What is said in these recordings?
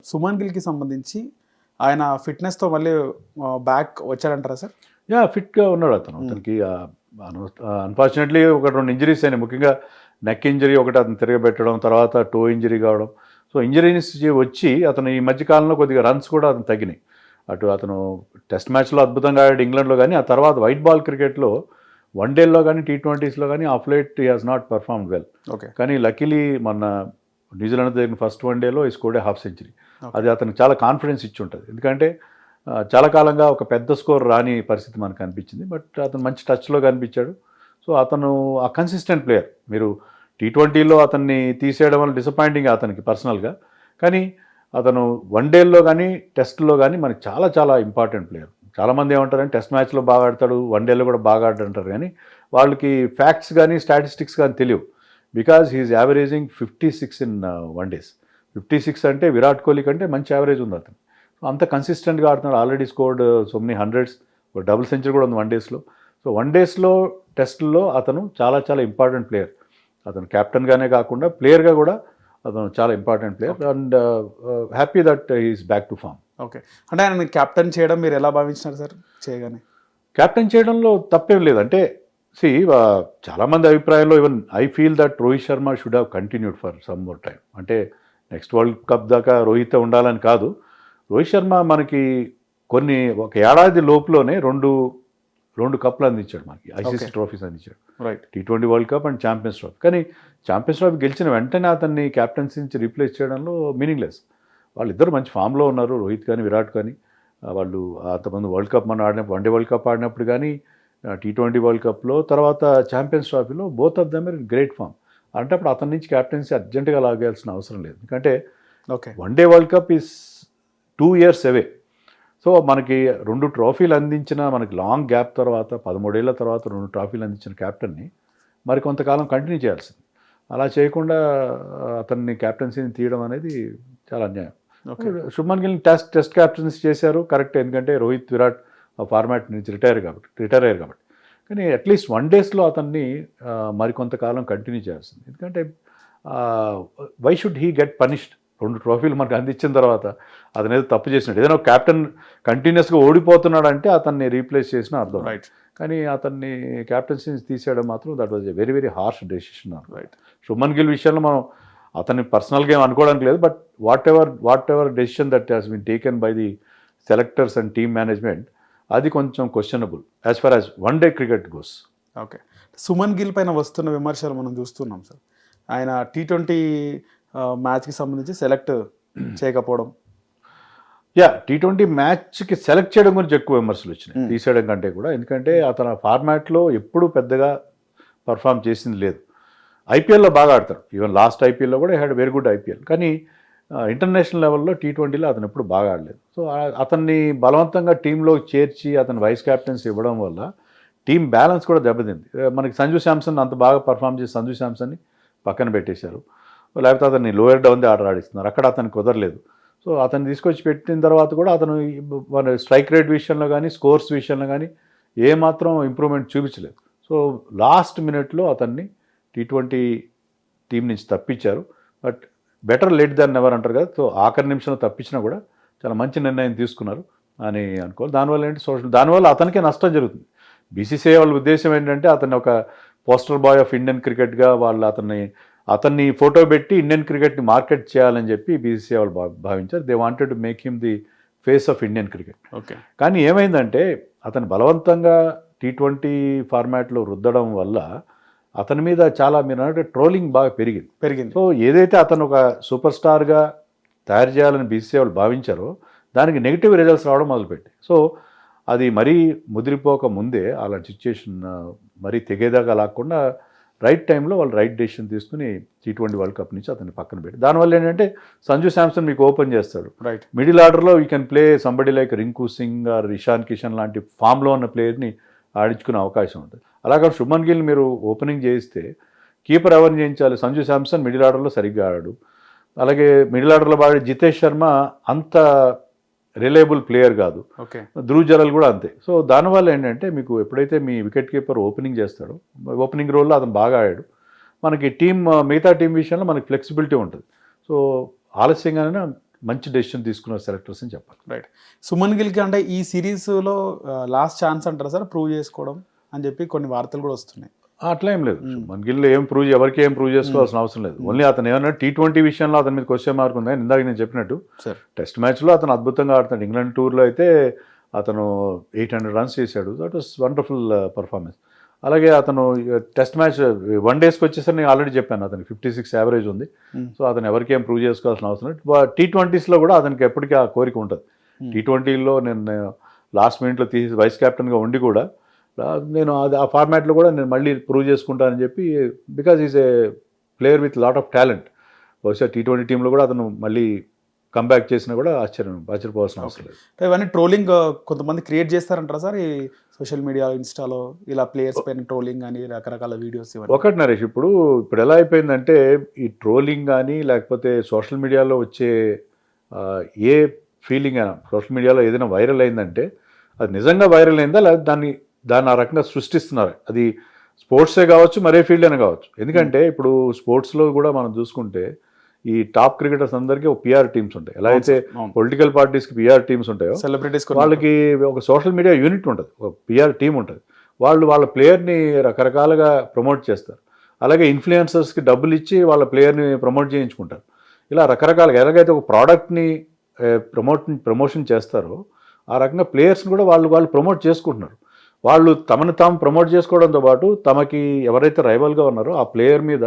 సుమన్ గిల్కి సంబంధించి ఆయన ఫిట్నెస్తో మళ్ళీ బ్యాక్ వచ్చాడంటారా సార్? యా, ఫిట్గా ఉన్నాడు అతను. అతనికి అన్ఫార్చునేట్లీ ఒక 2 ఇంజరీస్ అయినాయి. ముఖ్యంగా నెక్ ఇంజరీ ఒకటి అతను తిరగబెట్టడం, తర్వాత టో ఇంజరీ కావడం. సో ఇంజరీస్ వచ్చి అతను ఈ మధ్యకాలంలో కొద్దిగా రన్స్ కూడా అతను తగ్గినాయి. అతను టెస్ట్ మ్యాచ్లో అద్భుతంగా ఆడాడు ఇంగ్లాండ్లో, కానీ ఆ తర్వాత వైట్ బాల్ క్రికెట్లో వన్డేల్లో కానీ T20స్లో కానీ of light he has not performed well. Okay. కానీ లక్కీలీ మొన్న న్యూజిలాండ్ జరిగిన ఫస్ట్ వన్డేలో ఈ స్కోర్డే హాఫ్ సెంచరీ. అది అతనికి చాలా కాన్ఫిడెన్స్ ఇచ్చి ఉంటుంది. ఎందుకంటే చాలా కాలంగా ఒక పెద్ద స్కోర్ రాని పరిస్థితి మనకు అనిపించింది. బట్ అతను మంచి టచ్లో కనిపించాడు. సో అతను ఆ కన్సిస్టెంట్ ప్లేయర్. మీరు T20లో అతన్ని తీసేయడం వల్ల డిసప్పాయింటింగ్ అతనికి పర్సనల్గా, కానీ అతను వన్డేల్లో కానీ టెస్ట్లో కానీ మనకి చాలా చాలా ఇంపార్టెంట్ ప్లేయర్. చాలామంది ఏమంటారంటే టెస్ట్ మ్యాచ్లో బాగా ఆడతాడు, వన్డేలో కూడా బాగా ఆడంటారు, కానీ వాళ్ళకి ఫ్యాక్ట్స్ కానీ స్టాటిస్టిక్స్ కానీ తెలియవు. Because he is averaging 56 in one days. 56 అంటే విరాట్ కోహ్లీ కంటే మంచి యావరేజ్ ఉంది అతను. అంత కన్సిస్టెంట్గా ఆడుతున్నాడు. Already scored so many hundreds, ఒక డబుల్ సెంచరీ కూడా ఉంది వన్డేస్లో. సో వన్డేస్లో టెస్ట్లో అతను చాలా చాలా ఇంపార్టెంట్ ప్లేయర్. అతను కెప్టెన్గానే కాకుండా ప్లేయర్గా కూడా అతను చాలా important player. And happy that he's back to form. Okay. అంటే ఆయన క్యాప్టెన్ చేయడం మీరు ఎలా భావించినారు సార్? చేయగానే క్యాప్టెన్ చేయడంలో తప్పేం లేదు. అంటే చాలామంది అభిప్రాయంలో even I feel that Rohit Sharma should have continued for some more time. అంటే నెక్స్ట్ వరల్డ్ కప్ దాకా రోహిత్ ఉండాలని కాదు. రోహిత్ శర్మ మనకి ఒక ఏడాది లోపులోనే రెండు కప్లు అందించాడు మనకి, ICC ట్రోఫీస్ అందించాడు. Right. T20 world cup and champions trophy. కానీ ఛాంపియన్స్ ట్రోఫీ గెలిచిన వెంటనే అతన్ని క్యాప్టెన్సీ నుంచి రీప్లేస్ చేయడంలో మీనింగ్లెస్. వాళ్ళిద్దరు మంచి ఫామ్లో ఉన్నారు, రోహిత్ కానీ విరాట్ కానీ. వాళ్ళు అంతమంది వరల్డ్ కప్ మనం ఆడినప్పుడు, వన్డే వరల్డ్ కప్ ఆడినప్పుడు కానీ, T20 వరల్డ్ కప్లో, తర్వాత ఛాంపియన్స్ ట్రోఫీలో both of them are in great form. అంటే అప్పుడు అతని నుంచి క్యాప్టెన్సీ అర్జెంటుగా లాగాల్సిన అవసరం లేదు. ఎందుకంటే one day world cup is 2 years away. So మనకి 2 ట్రోఫీలు అందించిన, మనకి లాంగ్ గ్యాప్ తర్వాత 13 ఏళ్ల తర్వాత 2 ట్రోఫీలు అందించిన క్యాప్టెన్ని మరి కొంతకాలం కంటిన్యూ చేయాల్సింది. అలా చేయకుండా అతన్ని క్యాప్టెన్సీని తీయడం అనేది చాలా అన్యాయం. శుభ్మన్ గిల్ని టెస్ట్ క్యాప్టెన్సీ చేశారు, కరెక్ట్. ఎందుకంటే రోహిత్ విరాట్ ఫార్మాట్ నుంచి రిటైర్ అయ్యారు కాబట్టి. కానీ అట్లీస్ట్ వన్డేస్లో అతన్ని మరికొంతకాలం కంటిన్యూ చేయాల్సింది. ఎందుకంటే why should he get punished? 2 ట్రోఫీలు మనకు అందించిన తర్వాత అతను ఏదో తప్పు చేసినట్టు. ఏదైనా క్యాప్టెన్ కంటిన్యూస్గా ఓడిపోతున్నాడు అంటే అతన్ని రీప్లేస్ చేసిన అర్థం. రైట్. కానీ అతన్ని క్యాప్టెన్సీ తీసేయడం మాత్రం that was a very very harsh decision. Right. Shubman Gill విషయంలో మనం అతన్ని పర్సనల్గా ఏం అనుకోవడానికి లేదు. But whatever decision that has been taken by the selectors and team management, అది కొంచెం questionable as far as one day cricket goes. Okay. Suman Gill పైన వస్తున్న విమర్శలు మనం చూస్తున్నాం సార్. ఆయన T20 మ్యాచ్కి సంబంధించి సెలెక్ట్ చేయకపోవడం. T20 మ్యాచ్కి సెలెక్ట్ చేయడం గురించి ఎక్కువ విమర్శలు వచ్చినాయి, తీసేయడం కంటే కూడా. ఎందుకంటే అతను ఫార్మాట్లో ఎప్పుడూ పెద్దగా పర్ఫామ్ చేసింది లేదు. IPLలో బాగా ఆడతాడు. ఈవెన్ లాస్ట్ IPLలో కూడా హ్యాడ్ వెరీ గుడ్ IPL. కానీ ఇంటర్నేషనల్ లెవెల్లో T20లో అతను ఎప్పుడు బాగా ఆడలేదు. సో అతన్ని బలవంతంగా టీంలో చేర్చి అతను వైస్ క్యాప్టెన్సీ ఇవ్వడం వల్ల టీం బ్యాలెన్స్ కూడా దెబ్బతింది. మనకి సంజు శాంసన్ అంత బాగా పర్ఫామ్ చేసి సంజు శాంసన్ని పక్కన పెట్టేశారు. లేకపోతే అతన్ని లోయర్ డౌన్ ది ఆర్డర్ ఆడిస్తున్నారు, అక్కడ అతనికి కుదరలేదు. సో అతను తీసుకొచ్చి పెట్టిన తర్వాత కూడా అతను మన స్ట్రైక్ రేట్ విషయంలో కానీ, స్కోర్స్ విషయంలో కానీ ఏమాత్రం ఇంప్రూవ్మెంట్ చూపించలేదు. సో లాస్ట్ మినిట్లో అతన్ని T20 టీం నుంచి తప్పించారు. But better late than never అంటారు కదా. సో ఆఖరి నిమిషంలో తప్పించినా కూడా చాలా మంచి నిర్ణయం తీసుకున్నారు అని అనుకోవాలి. దానివల్ల అతనికే నష్టం జరుగుతుంది. BCCI వాళ్ళ ఉద్దేశం ఏంటంటే అతన్ని ఒక పోస్టర్ బాయ్ ఆఫ్ ఇండియన్ క్రికెట్గా వాళ్ళు అతన్ని ఫోటో పెట్టి ఇండియన్ క్రికెట్ని మార్కెట్ చేయాలని చెప్పి BCCI వాళ్ళు భావించారు. They wanted to make him the face of Indian cricket. Okay. కానీ ఏమైందంటే అతను బలవంతంగా T20 ఫార్మాట్లో రుద్దడం వల్ల అతని మీద చాలా, మీరు అన్నట్టు, ట్రోలింగ్ బాగా పెరిగింది. సో ఏదైతే అతను ఒక సూపర్ స్టార్గా తయారు చేయాలని BCCI వాళ్ళు భావించారో దానికి నెగిటివ్ రిజల్ట్స్ రావడం మొదలుపెట్టి. సో అది మరీ ముదిరిపోక ముందే అలాంటి సిచ్యుయేషన్ మరీ తెగేదాకా లాక్కుండా రైట్ టైంలో వాళ్ళు రైట్ డెసిషన్ తీసుకుని T20 వరల్డ్ కప్ నుంచి అతన్ని పక్కన పెట్టి, దానివల్ల ఏంటంటే సంజు శాంసన్ మీకు ఓపెన్ చేస్తాడు. రైట్. మిడిల్ ఆర్డర్లో you can play somebody like Rinku Singh or Ishan Kishan లాంటి ఫామ్లో ఉన్న ప్లేయర్ని ఆడించుకునే అవకాశం ఉంటుంది. అలాగే శుభ్మన్ గిల్ మీరు ఓపెనింగ్ చేయిస్తే కీపర్ ఎవరిని చేయించాలి? సంజు శాంసన్ మిడిల్ ఆర్డర్లో సరిగ్గా ఆడాడు. అలాగే మిడిల్ ఆర్డర్లో బాగా జితేష్ శర్మ అంత రిలయబుల్ ప్లేయర్ కాదు. ఓకే. ధ్రువ్ జరల్ కూడా అంతే. సో దానివల్ల ఏంటంటే మీకు ఎప్పుడైతే మీ వికెట్ కీపర్ ఓపెనింగ్ చేస్తాడో, ఓపెనింగ్ రోల్లో అతను బాగా ఆడాడు, మనకి మిగతా టీం విషయంలో మనకి ఫ్లెక్సిబిలిటీ ఉంటుంది. సో ఆలస్యంగానే మంచి డెసిషన్ తీసుకున్న సెలెక్టర్స్ అని చెప్పాలి. రైట్. సుమన్ గిల్కి అంటే ఈ సిరీస్లో లాస్ట్ ఛాన్స్ అంటారా సార్ ప్రూవ్ చేసుకోవడం అని చెప్పి కొన్ని వార్తలు కూడా వస్తున్నాయి. అట్లా ఏం లేదు. మన గిల్లో ఎవరికి ఏం ప్రూవ్ చేసుకోవాల్సిన అవసరం లేదు. ఓన్లీ అతను ఏమన్నా T20 విషయంలో అతని మీద క్వశ్చన్ మార్క్ ఉంది. ఇందాక నేను చెప్పినట్టు టెస్ట్ మ్యాచ్లో అతను అద్భుతంగా ఆడుతున్నాడు. ఇంగ్లాండ్ టూర్లో అయితే అతను 800 రన్స్ చేశాడు. That was wonderful performance. అలాగే అతను టెస్ట్ మ్యాచ్ 1 డేస్కి వచ్చేసరికి నేను ఆల్రెడీ చెప్పాను అతనికి 56 యావరేజ్ ఉంది. సో అతను ఎవరికి ఏం ప్రూవ్ చేసుకోవాల్సిన అవసరం లేదు. T20స్లో కూడా అతనికి ఎప్పటికీ ఆ కోరిక ఉంటుంది. T20లో నేను లాస్ట్ మినిట్లో తీసి వైస్ కెప్టెన్గా ఉండి కూడా నేను ఆ ఫార్మాట్లో కూడా నేను మళ్ళీ ప్రూవ్ చేసుకుంటానని చెప్పి, because is a player with lot of talent. బహుశా T20 టీంలో కూడా అతను మళ్ళీ కంబ్యాక్ చేసినా కూడా ఆశ్చర్యపోవాల్సిన అవసరం లేదు. ఇవన్నీ ట్రోలింగ్ కొంతమంది క్రియేట్ చేస్తారంటారా సార్ ఈ సోషల్ మీడియా ఇన్స్టాలో ఇలా ప్లేయర్స్ పైన ట్రోలింగ్ అని రకరకాల వీడియోస్? ఒకటి నరేష్, ఇప్పుడు ఎలా అయిపోయిందంటే ఈ ట్రోలింగ్ కానీ లేకపోతే సోషల్ మీడియాలో వచ్చే ఏ ఫీలింగ్ అయినా, సోషల్ మీడియాలో ఏదైనా వైరల్ అయిందంటే అది నిజంగా వైరల్ అయిందా లేదా దాన్ని ఆ రకంగా సృష్టిస్తున్నారు. అది స్పోర్ట్సే కావచ్చు, మరే ఫీల్డ్ అయినా కావచ్చు. ఎందుకంటే ఇప్పుడు స్పోర్ట్స్లో కూడా మనం చూసుకుంటే ఈ టాప్ క్రికెటర్స్ అందరికీ ఒక పిఆర్ టీమ్స్ ఉంటాయి. ఎలా అయితే పొలిటికల్ పార్టీస్కి పిఆర్ టీమ్స్ ఉంటాయో, సెలబ్రిటీస్ వాళ్ళకి ఒక సోషల్ మీడియా యూనిట్ ఉంటుంది, ఒక పిఆర్ టీం ఉంటుంది. వాళ్ళ ప్లేయర్ని రకరకాలుగా ప్రమోట్ చేస్తారు. అలాగే ఇన్ఫ్లుయెన్సర్స్కి డబ్బులు ఇచ్చి వాళ్ళ ప్లేయర్ని ప్రమోట్ చేయించుకుంటారు. ఇలా రకరకాలుగా ఎలాగైతే ఒక ప్రోడక్ట్ని ప్రమోషన్ చేస్తారో ఆ రకంగా ప్లేయర్స్ని కూడా వాళ్ళు ప్రమోట్ చేసుకుంటున్నారు. వాళ్ళు తమను తాము ప్రమోట్ చేసుకోవడంతో పాటు తమకి ఎవరైతే రైవల్గా ఉన్నారో ఆ ప్లేయర్ మీద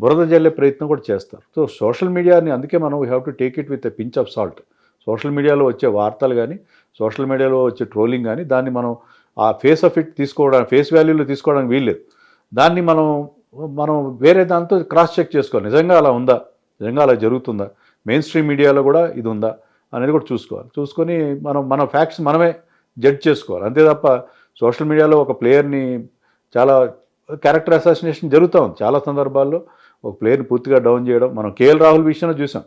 బురద జల్లే ప్రయత్నం కూడా చేస్తారు. సో సోషల్ మీడియాని అందుకే మనం we have to take it with a pinch of salt. Social మీడియాలో వచ్చే వార్తలు కానీ, సోషల్ మీడియాలో వచ్చే ట్రోలింగ్ కానీ, దాన్ని మనం ఆ ఫేస్ ఆఫ్ ఇట్ తీసుకోవడానికి, ఫేస్ వాల్యూలో తీసుకోవడానికి వీల్లేదు. దాన్ని మనం వేరే దాంతో క్రాస్ చెక్ చేసుకోవాలి. నిజంగా అలా ఉందా, నిజంగా అలా జరుగుతుందా, మెయిన్ స్ట్రీమ్ మీడియాలో కూడా ఇది ఉందా అనేది కూడా చూసుకోవాలి. చూసుకొని మన ఫ్యాక్ట్స్ మనమే జడ్జ్ చేసుకోవాలి. అంతే తప్ప సోషల్ మీడియాలో ఒక ప్లేయర్ని చాలా క్యారెక్టర్ అసాసినేషన్ జరుగుతూ ఉంది. చాలా సందర్భాల్లో ఒక ప్లేయర్ని పూర్తిగా డౌన్ చేయడం మనం కేఎల్ రాహుల్ విషయంలో చూసాం.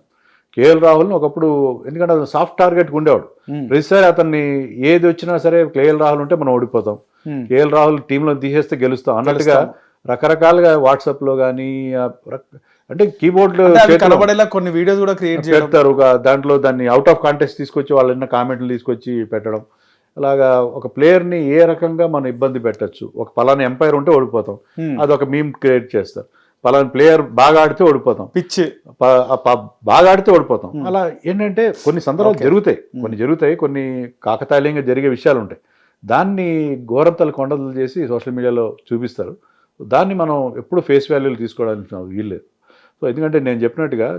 కేఎల్ రాహుల్ని ఒకప్పుడు, ఎందుకంటే అతను సాఫ్ట్ టార్గెట్గా ఉండేవాడు, ప్రతిసారి అతన్ని ఏది వచ్చినా సరే కేఎల్ రాహుల్ ఉంటే మనం ఓడిపోతాం, కేఎల్ రాహుల్ టీంలో తీసేస్తే గెలుస్తాం అన్నట్టుగా రకరకాలుగా వాట్సాప్లో కానీ అంటే కీబోర్డ్లో కనబడేలా కొన్ని వీడియోస్ కూడా క్రియేట్ చేస్తారు. దాంట్లో దాన్ని అవుట్ ఆఫ్ కాంటెక్స్ట్ తీసుకొచ్చి వాళ్ళ కామెంట్లు తీసుకొచ్చి పెట్టడం. అలాగా ఒక ప్లేయర్ని ఏ రకంగా మనం ఇబ్బంది పెట్టచ్చు, ఒక పలానా ఎంపైర్ ఉంటే ఓడిపోతాం, అదొక మీమ్ క్రియేట్ చేస్తారు. పలానా ప్లేయర్ బాగా ఆడితే ఓడిపోతాం, పిచ్ బాగా ఆడితే ఓడిపోతాం. అలా ఏంటంటే కొన్ని సందర్భాలు జరుగుతాయి, కొన్ని కాకతాళీయంగా జరిగే విషయాలు ఉంటాయి. దాన్ని ఘోరంతలు కొండలు చేసి సోషల్ మీడియాలో చూపిస్తారు. దాన్ని మనం ఎప్పుడు ఫేస్ వాల్యూలు తీసుకోవడానికి వీల్లేదు. సో ఎందుకంటే నేను చెప్పినట్టుగా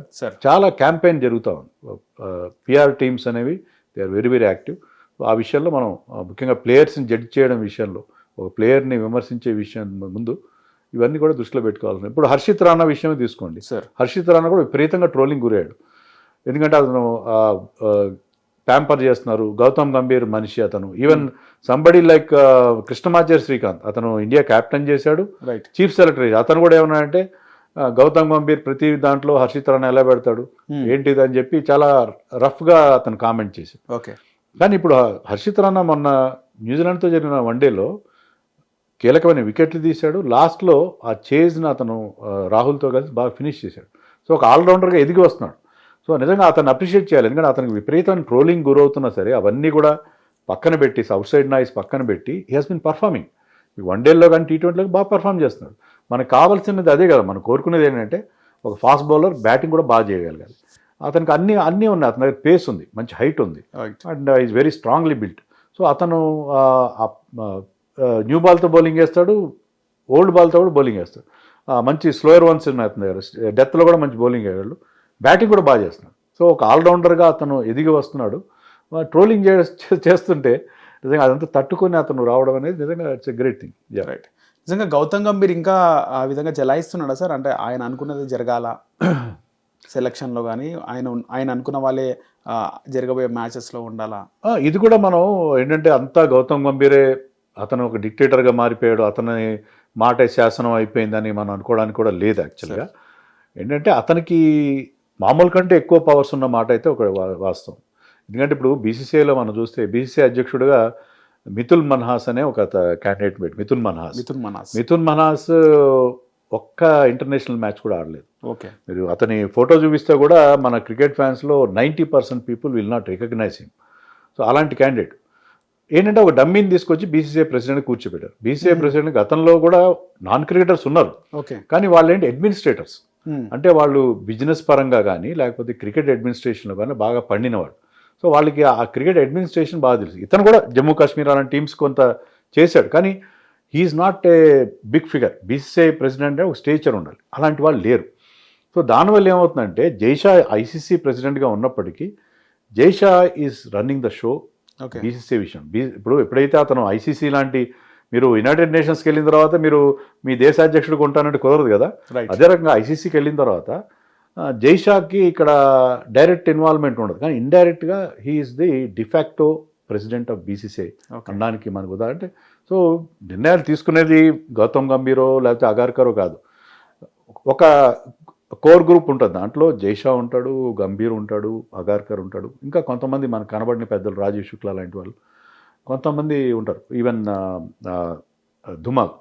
చాలా క్యాంపెయిన్ జరుగుతూ ఉంది. పిఆర్ టీమ్స్ అనేవి they are very very active. ఆ విషయంలో మనం ముఖ్యంగా ప్లేయర్స్ని జడ్జ్ చేయడం విషయంలో, ఒక ప్లేయర్ని విమర్శించే విషయం ముందు ఇవన్నీ కూడా దృష్టిలో పెట్టుకోవాల్సింది. ఇప్పుడు హర్షిత్ రాణా విషయమే తీసుకోండి. హర్షిత్ రాణా కూడా విపరీతంగా ట్రోలింగ్ గురయ్యాడు. ఎందుకంటే అతను ప్యాంపర్ చేస్తున్నారు, గౌతమ్ గంభీర్ మనిషి అతను. Even somebody like Krishnamachari Srikanth, అతను ఇండియా క్యాప్టెన్ చేశాడు, చీఫ్ సెలెక్టర్. అతను కూడా ఏమన్నాడంటే గౌతమ్ గంభీర్ ప్రతి దాంట్లో హర్షిత్ రాణా ఎలా పెడతాడు ఏంటిది అని చెప్పి చాలా రఫ్గా అతను కామెంట్ చేశాడు. ఓకే. కానీ ఇప్పుడు హర్షిత్ రాణా మొన్న న్యూజిలాండ్తో జరిగిన వన్డేలో కీలకమైన వికెట్లు తీశాడు. లాస్ట్లో ఆ చేజ్ని అతను రాహుల్తో కలిసి బాగా ఫినిష్ చేశాడు. సో ఒక ఆల్రౌండర్గా ఎదిగి వస్తున్నాడు. సో నిజంగా అతను అప్రిషియేట్ చేయాలి. ఎందుకంటే అతనికి విపరీతమైన ట్రోలింగ్ గురవుతున్నా సరే అవన్నీ కూడా పక్కన పెట్టి, అవుట్ సైడ్ నాయిస్ పక్కన పెట్టి హీ హాస్ బిన్ పర్ఫార్మింగ్. వన్డేల్లో కానీ T20లో బాగా పర్ఫామ్ చేస్తున్నాడు. మనకు కావాల్సినది అదే కదా, మనం కోరుకునేది ఏంటంటే ఒక ఫాస్ట్ బౌలర్, బ్యాటింగ్ కూడా బాగా చేయగలగాలి. అతనికి అన్నీ ఉన్నాయి. అతని దగ్గర పేస్ ఉంది, మంచి హైట్ ఉంది, and is very strongly built. So అతను న్యూ బాల్తో బౌలింగ్ వేస్తాడు, ఓల్డ్ బాల్తో కూడా బౌలింగ్ వేస్తాడు. మంచి స్లోయర్ వన్స్ ఉన్నాయి అతని దగ్గర, డెత్లో కూడా మంచి బౌలింగ్ వేయగలడు, బ్యాటింగ్ కూడా బాగా చేస్తున్నాడు. సో ఒక ఆల్రౌండర్గా అతను ఎదిగి వస్తున్నాడు. ట్రోలింగ్ చేస్తుంటే నిజంగా అదంతా తట్టుకొని అతను రావడం అనేది నిజంగా it's a great thing. Right. నిజంగా గౌతమ్ గంభీర్ ఇంకా ఆ విధంగా జలాయిస్తున్నాడా సార్? అంటే ఆయన అనుకున్నది జరగాల సెలక్షన్లో కానీ, ఆయన అనుకున్న వాళ్ళే జరగబోయే మ్యాచెస్లో ఉండాలా? ఇది కూడా మనం ఏంటంటే అంతా గౌతమ్ గంభీరే అతను ఒక డిక్టేటర్గా మారిపోయాడు, అతని మాట శాసనం అయిపోయిందని మనం అనుకోవడానికి కూడా లేదు. యాక్చువల్గా ఏంటంటే అతనికి మామూలు కంటే ఎక్కువ పవర్స్ ఉన్న మాట అయితే ఒక వాస్తవం. ఎందుకంటే ఇప్పుడు బీసీసీఐలో మనం చూస్తే బీసీసీఐ అధ్యక్షుడిగా మితుల్ మన్హాస్ అనే ఒక క్యాండిడేట్ పెట్టి, మితుల్ మన్హాస్ ఒక్క ఇంటర్నేషనల్ మ్యాచ్ కూడా ఆడలేదు. ఓకే. మీరు అతని ఫోటో చూపిస్తే కూడా మన క్రికెట్ ఫ్యాన్స్లో 90% people will not recognise him. So అలాంటి క్యాండిడేట్ ఏంటంటే ఒక డమ్మీని తీసుకొచ్చి బీసీసీఐ ప్రెసిడెంట్ కూర్చోబెట్టారు. బీసీసీఐ ప్రెసిడెంట్ గతంలో కూడా నాన్ క్రికెటర్స్ ఉన్నారు, ఓకే, కానీ వాళ్ళు ఏంటి అడ్మినిస్ట్రేటర్స్. అంటే వాళ్ళు బిజినెస్ పరంగా కానీ లేకపోతే క్రికెట్ అడ్మినిస్ట్రేషన్లో కానీ బాగా పండినవాడు. సో వాళ్ళకి ఆ క్రికెట్ అడ్మినిస్ట్రేషన్ బాగా తెలుసు. ఇతను కూడా జమ్మూ కాశ్మీర్ అలాంటి టీమ్స్ కొంత చేశాడు, కానీ he's not a big figure. BCCI president అంటే ఒక స్టేచర్ ఉండాలి, అలాంటి వాళ్ళు లేరు. సో దానివల్ల ఏమవుతుందంటే జైషా ఐసీసీ ప్రెసిడెంట్గా ఉన్నప్పటికీ Jay Shah is running the show BCCI విషయం. ఇప్పుడు ఎప్పుడైతే అతను ఐసీసీ లాంటి, మీరు యునైటెడ్ నేషన్స్కి వెళ్ళిన తర్వాత మీరు మీ దేశ అధ్యక్షుడికి ఉంటానంటే కుదరదు కదా. అదే రకంగా ఐసీసీకి వెళ్ళిన తర్వాత జైషాకి ఇక్కడ డైరెక్ట్ ఇన్వాల్వ్మెంట్ ఉండదు, కానీ ఇండైరెక్ట్గా he's the de facto president of BCCI అనడానికి మనకు ఉదాహరణ. సో నిర్ణయాలు తీసుకునేది గౌతమ్ గంభీరో లేకపోతే అగార్కరో కాదు, ఒక కోర్ గ్రూప్ ఉంటుంది. దాంట్లో జైషా ఉంటాడు, గంభీర్ ఉంటాడు, అగార్కర్ ఉంటాడు, ఇంకా కొంతమంది మనకు కనబడిన పెద్దలు రాజీవ్ శుక్లా లాంటి వాళ్ళు కొంతమంది ఉంటారు, ఈవెన్ ధుమాల్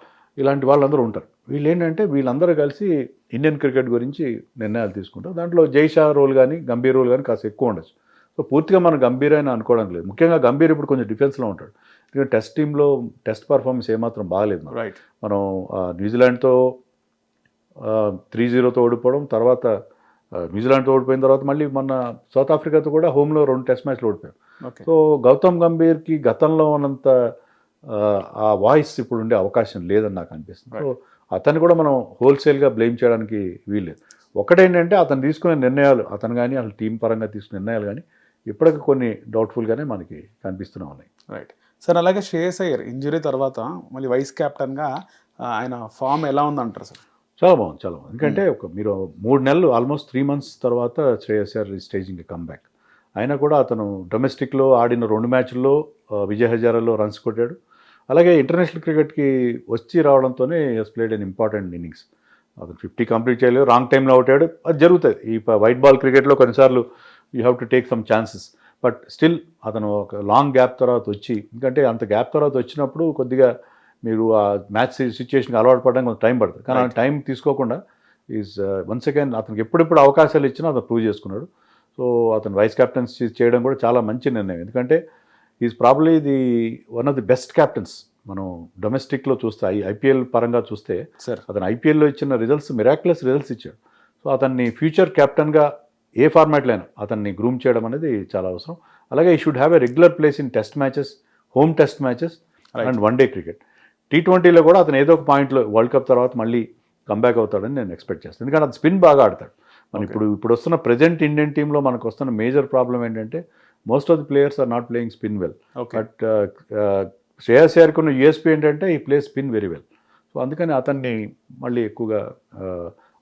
ఇలాంటి వాళ్ళందరూ ఉంటారు. వీళ్ళు ఏంటంటే వీళ్ళందరూ కలిసి ఇండియన్ క్రికెట్ గురించి నిర్ణయాలు తీసుకుంటారు. దాంట్లో జైషా రోల్ కానీ గంభీర్ రోల్ కానీ కాస్త ఎక్కువ ఉండొచ్చు. సో పూర్తిగా మనం గంభీర్ అయినా అనుకోవడం లేదు. ముఖ్యంగా గంభీర్ ఇప్పుడు కొంచెం డిఫెన్స్లో ఉంటాడు, ఎందుకంటే టెస్ట్ టీంలో టెస్ట్ పర్ఫార్మెన్స్ ఏమాత్రం బాగాలేదు. మనం న్యూజిలాండ్తో 3-0తో ఓడిపోవడం, తర్వాత న్యూజిలాండ్తో ఓడిపోయిన తర్వాత మళ్ళీ మొన్న సౌత్ ఆఫ్రికాతో కూడా హోమ్లో 2 టెస్ట్ మ్యాచ్లు ఓడిపోయాం. సో గౌతమ్ గంభీర్కి గతంలో ఉన్నంత ఆ వాయిస్ ఇప్పుడు ఉండే అవకాశం లేదని నాకు అనిపిస్తుంది. సో అతన్ని కూడా మనం హోల్సేల్గా బ్లేమ్ చేయడానికి వీల్లేదు. ఒకటేంటంటే అతను తీసుకునే నిర్ణయాలు, అతను కానీ అసలు టీం పరంగా తీసుకునే నిర్ణయాలు కానీ ఇప్పటికి కొన్ని డౌట్ఫుల్గానే మనకి కనిపిస్తూనే ఉన్నాయి. Right sir. అలాగే శ్రేయస్ అయ్యర్ ఇంజురీ తర్వాత మళ్ళీ వైస్ కెప్టెన్గా ఆయన ఫామ్ ఎలా ఉందంటారు సార్? చాలా బాగుంది, చాలా బాగుంది. ఎందుకంటే మీరు 3 నెలలు ఆల్మోస్ట్ 3 months తర్వాత శ్రేయస్ అయ్యర్ స్టేజింగ్ కమ్బ్యాక్. అయినా కూడా అతను డొమెస్టిక్లో ఆడిన 2 మ్యాచ్ల్లో విజయ్ హజారాలో రన్స్ కొట్టాడు. అలాగే ఇంటర్నేషనల్ క్రికెట్కి వచ్చి రావడంతోనే he's played an important innings. అతను 50 కంప్లీట్ చేయలేదు, రాంగ్ టైంలో అవుట్ అయ్యాడు. అది జరుగుతుంది ఈ వైట్ బాల్ క్రికెట్లో, కొన్నిసార్లు you have to take some chances. But still అతను ఒక లాంగ్ గ్యాప్ తర్వాత వచ్చి, ఎందుకంటే అంత గ్యాప్ తర్వాత వచ్చినప్పుడు కొద్దిగా మీరు ఆ మ్యాచ్ సిచ్యువేషన్కి అలవాటు పడడానికి కొంచెం టైం పడుతుంది. కానీ ఆ టైం తీసుకోకుండా ఈజ్ వన్స్ అగైన్ అతనికి ఎప్పుడెప్పుడు అవకాశాలు ఇచ్చినా అతను ప్రూవ్ చేసుకున్నాడు. సో అతను వైస్ కెప్టెన్సీ చేయడం కూడా చాలా మంచి నిర్ణయం, ఎందుకంటే is probably the one of the best captains. మనం డొమెస్టిక్లో చూస్తే ఐపీఎల్ పరంగా చూస్తే అతను ఐపీఎల్లో ఇచ్చిన రిజల్ట్స్ మిరాక్యులస్ రిజల్ట్స్ ఇచ్చాడు. సో అతన్ని ఫ్యూచర్ కెప్టెన్గా ఏ ఫార్మాట్లో అయినా అతన్ని గ్రూమ్ చేయడం అనేది చాలా అవసరం. అలాగే he should have a regular place in test matches, home test matches and one day cricket. T20లో కూడా అతను ఏదో ఒక పాయింట్లో వరల్డ్ కప్ తర్వాత మళ్ళీ కంబ్యాక్ అవుతాడని నేను ఎక్స్పెక్ట్ చేస్తాను, ఎందుకంటే అతను స్పిన్ బాగా ఆడతాడు. మన ఇప్పుడు వస్తున్న ప్రజెంట్ ఇండియన్ టీంలో మనకు వస్తున్న మేజర్ ప్రాబ్లం ఏంటంటే most of the players are not playing spin well. But Shreyas అయ్యర్కి ఉన్న యూఎస్పీ ఏంటంటే he play spin very well. So అందుకని అతన్ని మళ్ళీ ఎక్కువగా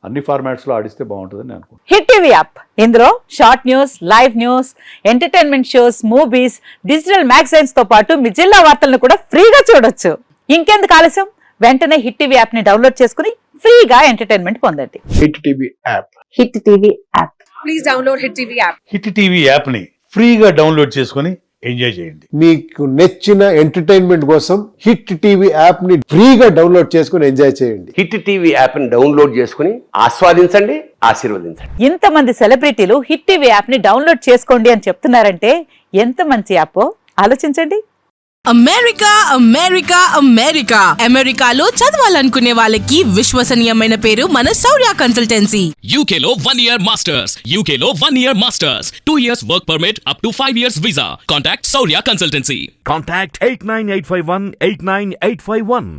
అన్ని ఫార్మాట్స్లో ఆడిస్తే బాగుంటుందని నేను అనుకుంటున్నాను. హిట్ టీవీ యాప్, ఇందులో short news, live news, entertainment shows, movies, digital magazines తో పాటు మీ జిల్లా వార్తలను కూడా ఫ్రీగా చూడొచ్చు. ఇంకెందుకు ఆలస్యం, వెంటనే హిట్ టీవీ యాప్ ని డౌన్లోడ్ చేసుకుని ఫ్రీగా ఎంటర్టైన్మెంట్ పొందండి. Hit TV app, hit TV app, please download hit TV app. Hit TV యాప్ని ఫ్రీగా డౌన్లోడ్ చేసుకొని ఎంజాయ్ చేయండి. మీకు నచ్చిన ఎంటర్టైన్మెంట్ కోసం హిట్ టీవీ యాప్ ని ఫ్రీగా డౌన్లోడ్ చేసుకుని ఎంజాయ్ చేయండి. హిట్ టీవీ యాప్ ని డౌన్లోడ్ చేసుకుని ఆస్వాదించండి, ఆశీర్వదించండి. ఇంతమంది సెలబ్రిటీలు హిట్ టీవీ యాప్ ని డౌన్లోడ్ చేసుకోండి అని చెప్తున్నారంటే ఎంత మంచి యాప్ ఆలోచించండి. అమెరికా అమెరికా అమెరికా అమెరికాలో చదవాలనుకునే వాళ్ళకి విశ్వసనీయమైన పేరు మన శౌర్య కన్సల్టెన్సీ. UK లో 1 year masters, UK లో 1 year masters, 2 years work permit up to 5 years visa. Contact Saurya Consultancy. Contact 89851 89851.